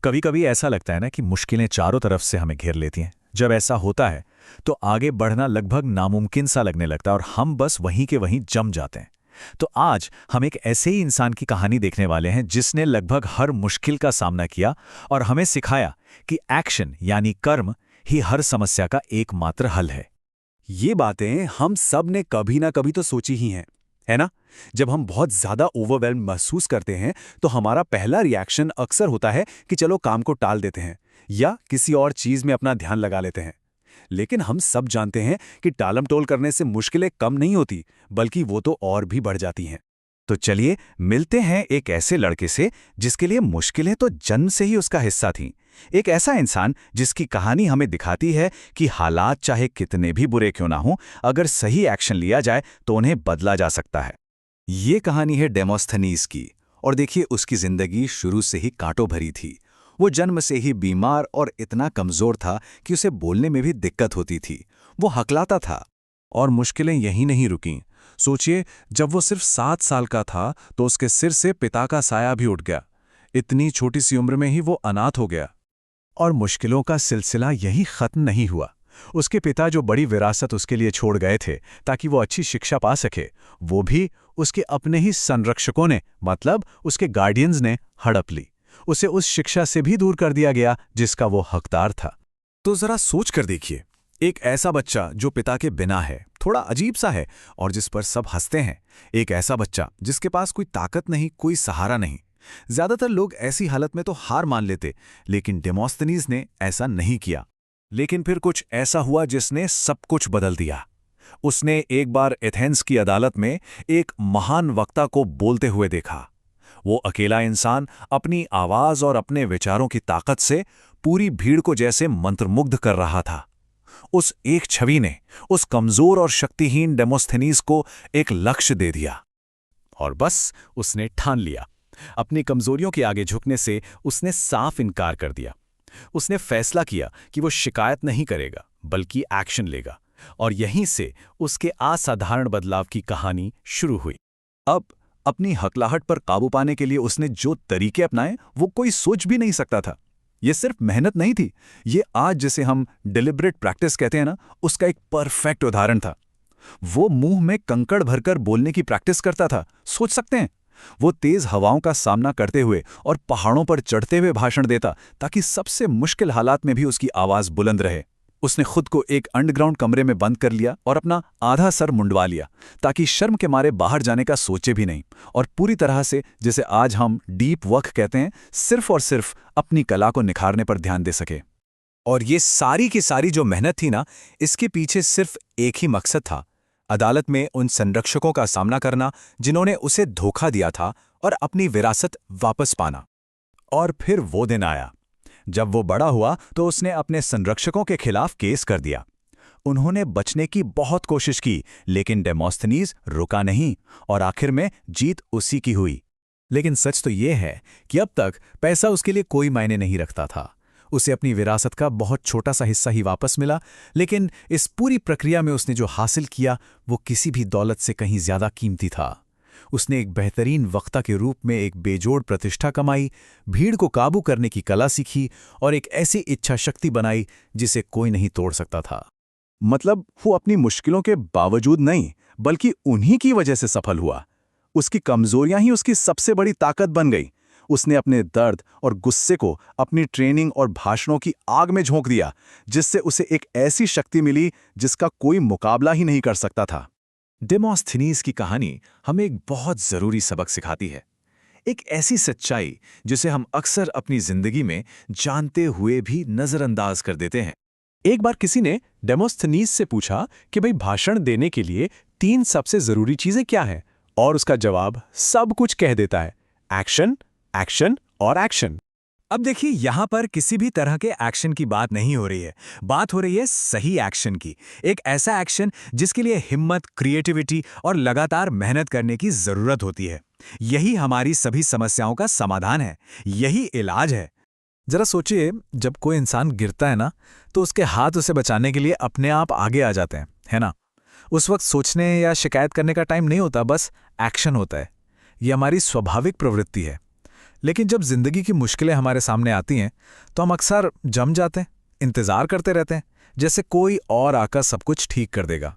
कभी कभी ऐसा लगता है ना कि मुश्किलें चारों तरफ से हमें घेर लेती हैं। जब ऐसा होता है तो आगे बढ़ना लगभग नामुमकिन सा लगने लगता है और हम बस वहीं के वहीं जम जाते हैं। तो आज हम एक ऐसे ही इंसान की कहानी देखने वाले हैं जिसने लगभग हर मुश्किल का सामना किया और हमें सिखाया कि एक्शन यानी कर्म ही हर समस्या का एकमात्र हल है। ये बातें हम सब ने कभी ना कभी तो सोची ही हैं, है ना? जब हम बहुत ज्यादा ओवरवेल्म महसूस करते हैं तो हमारा पहला रिएक्शन अक्सर होता है कि चलो काम को टाल देते हैं या किसी और चीज में अपना ध्यान लगा लेते हैं। लेकिन हम सब जानते हैं कि टालमटोल करने से मुश्किलें कम नहीं होती, बल्कि वो तो और भी बढ़ जाती हैं। तो चलिए मिलते हैं एक ऐसे लड़के से जिसके लिए मुश्किलें तो जन्म से ही उसका हिस्सा थीं। एक ऐसा इंसान जिसकी कहानी हमें दिखाती है कि हालात चाहे कितने भी बुरे क्यों ना हों, अगर सही एक्शन लिया जाए तो उन्हें बदला जा सकता है। ये कहानी है डेमोस्थनीज की। और देखिए, उसकी जिंदगी शुरू से ही कांटों भरी थी। वो जन्म से ही बीमार और इतना कमजोर था कि उसे बोलने में भी दिक्कत होती थी। वो हकलाता था। और मुश्किलें यहीं नहीं रुकीं। सोचिए, जब वो सिर्फ 7 साल का था तो उसके सिर से पिता का साया भी उठ गया। इतनी छोटी सी उम्र में ही वो अनाथ हो गया। और मुश्किलों का सिलसिला यहीं खत्म नहीं हुआ। उसके पिता जो बड़ी विरासत उसके लिए छोड़ गए थे ताकि वो अच्छी शिक्षा पा सके, वो भी उसके अपने ही संरक्षकों ने, मतलब उसके गार्डियंस ने हड़प ली। उसे उस शिक्षा से भी दूर कर दिया गया जिसका वो हकदार था। तो जरा सोच कर देखिए, एक ऐसा बच्चा जो पिता के बिना है, थोड़ा अजीब सा है और जिस पर सब हंसते हैं। एक ऐसा बच्चा जिसके पास कोई ताकत नहीं, कोई सहारा नहीं। ज्यादातर लोग ऐसी हालत में तो हार मान लेते, लेकिन डेमोस्थनीज ने ऐसा नहीं किया। लेकिन फिर कुछ ऐसा हुआ जिसने सब कुछ बदल दिया। उसने एक बार एथेंस की अदालत में एक महान वक्ता को बोलते हुए देखा। वो अकेला इंसान अपनी आवाज और अपने विचारों की ताकत से पूरी भीड़ को जैसे मंत्रमुग्ध कर रहा था। उस एक छवि ने उस कमजोर और शक्तिहीन डेमोस्थनीज को एक लक्ष्य दे दिया। और बस उसने ठान लिया। अपनी कमजोरियों के आगे झुकने से उसने साफ इनकार कर दिया। उसने फैसला किया कि वो शिकायत नहीं करेगा, बल्कि एक्शन लेगा। और यहीं से उसके असाधारण बदलाव की कहानी शुरू हुई। अब अपनी हकलाहट पर काबू पाने के लिए उसने जो तरीके अपनाए वो कोई सोच भी नहीं सकता था। ये सिर्फ मेहनत नहीं थी, ये आज जिसे हम डिलिब्रेट प्रैक्टिस कहते हैं ना, उसका एक परफेक्ट उदाहरण था। वो मुंह में कंकड़ भरकर बोलने की प्रैक्टिस करता था। सोच सकते हैं, वो तेज हवाओं का सामना करते हुए और पहाड़ों पर चढ़ते हुए भाषण देता ताकि सबसे मुश्किल हालात में भी उसकी आवाज बुलंद रहे। उसने खुद को एक अंडरग्राउंड कमरे में बंद कर लिया और अपना आधा सर मुंडवा लिया ताकि शर्म के मारे बाहर जाने का सोचे भी नहीं, और पूरी तरह से, जिसे आज हम डीप वर्क कहते हैं, सिर्फ और सिर्फ अपनी कला को निखारने पर ध्यान दे सके। और ये सारी की सारी जो मेहनत थी ना, इसके पीछे सिर्फ एक ही मकसद था, अदालत में उन संरक्षकों का सामना करना जिन्होंने उसे धोखा दिया था, और अपनी विरासत वापस पाना। और फिर वो दिन आया। जब वो बड़ा हुआ तो उसने अपने संरक्षकों के खिलाफ केस कर दिया। उन्होंने बचने की बहुत कोशिश की, लेकिन डेमोस्थनीज रुका नहीं और आखिर में जीत उसी की हुई। लेकिन सच तो ये है कि अब तक पैसा उसके लिए कोई मायने नहीं रखता था। उसे अपनी विरासत का बहुत छोटा सा हिस्सा ही वापस मिला, लेकिन इस पूरी प्रक्रिया में उसने जो हासिल किया वो किसी भी दौलत से कहीं ज्यादा कीमती था। उसने एक बेहतरीन वक्ता के रूप में एक बेजोड़ प्रतिष्ठा कमाई, भीड़ को काबू करने की कला सीखी और एक ऐसी इच्छा शक्ति बनाई जिसे कोई नहीं तोड़ सकता था। मतलब वो अपनी मुश्किलों के बावजूद नहीं, बल्कि उन्हीं की वजह से सफल हुआ। उसकी कमजोरियां ही उसकी सबसे बड़ी ताकत बन गई। उसने अपने दर्द और गुस्से को अपनी ट्रेनिंग और भाषणों की आग में झोंक दिया, जिससे उसे एक ऐसी शक्ति मिली जिसका कोई मुकाबला ही नहीं कर सकता था। डेमोस्थनीज की कहानी हमें एक बहुत जरूरी सबक सिखाती है। एक ऐसी सच्चाई जिसे हम अक्सर अपनी जिंदगी में जानते हुए भी नजरअंदाज कर देते हैं। एक बार किसी ने डेमोस्थनीज से पूछा कि भाई, भाषण देने के लिए 3 सबसे जरूरी चीजें क्या हैं? और उसका जवाब सब कुछ कह देता है, एक्शन, एक्शन और एक्शन। अब देखिए, यहां पर किसी भी तरह के एक्शन की बात नहीं हो रही है। बात हो रही है सही एक्शन की। एक ऐसा एक्शन जिसके लिए हिम्मत, क्रिएटिविटी और लगातार मेहनत करने की जरूरत होती है। यही हमारी सभी समस्याओं का समाधान है, यही इलाज है। जरा सोचिए, जब कोई इंसान गिरता है ना, तो उसके हाथ उसे बचाने के लिए अपने आप आगे आ जाते हैं, है ना? उस वक्त सोचने या शिकायत करने का टाइम नहीं होता, बस एक्शन होता है। ये हमारी स्वाभाविक प्रवृत्ति है। लेकिन जब जिंदगी की मुश्किलें हमारे सामने आती हैं तो हम अक्सर जम जाते हैं, इंतजार करते रहते हैं, जैसे कोई और आकर सब कुछ ठीक कर देगा।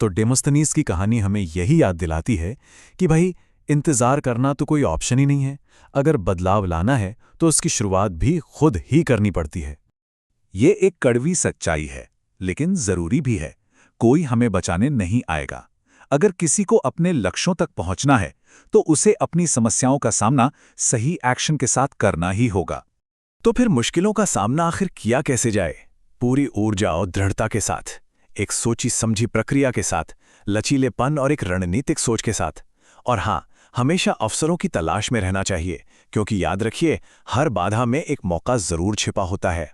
तो डेमोस्थनीज की कहानी हमें यही याद दिलाती है कि भाई इंतजार करना तो कोई ऑप्शन ही नहीं है। अगर बदलाव लाना है तो उसकी शुरुआत भी खुद ही करनी पड़ती है। ये एक कड़वी सच्चाई है, लेकिन जरूरी भी है। कोई हमें बचाने नहीं आएगा। अगर किसी को अपने लक्ष्यों तक पहुंचना है तो उसे अपनी समस्याओं का सामना सही एक्शन के साथ करना ही होगा। तो फिर मुश्किलों का सामना आखिर किया कैसे जाए? पूरी ऊर्जा और दृढ़ता के साथ, एक सोची समझी प्रक्रिया के साथ, लचीलेपन और एक रणनीतिक सोच के साथ। और हाँ, हमेशा अवसरों की तलाश में रहना चाहिए, क्योंकि याद रखिए, हर बाधा में एक मौका जरूर छिपा होता है।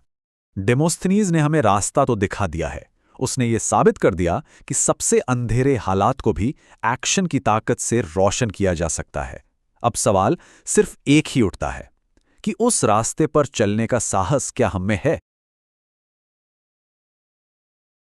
डेमोस्थनीज ने हमें रास्ता तो दिखा दिया है। उसने ये साबित कर दिया कि सबसे अंधेरे हालात को भी एक्शन की ताकत से रोशन किया जा सकता है। अब सवाल सिर्फ एक ही उठता है कि उस रास्ते पर चलने का साहस क्या हम में है?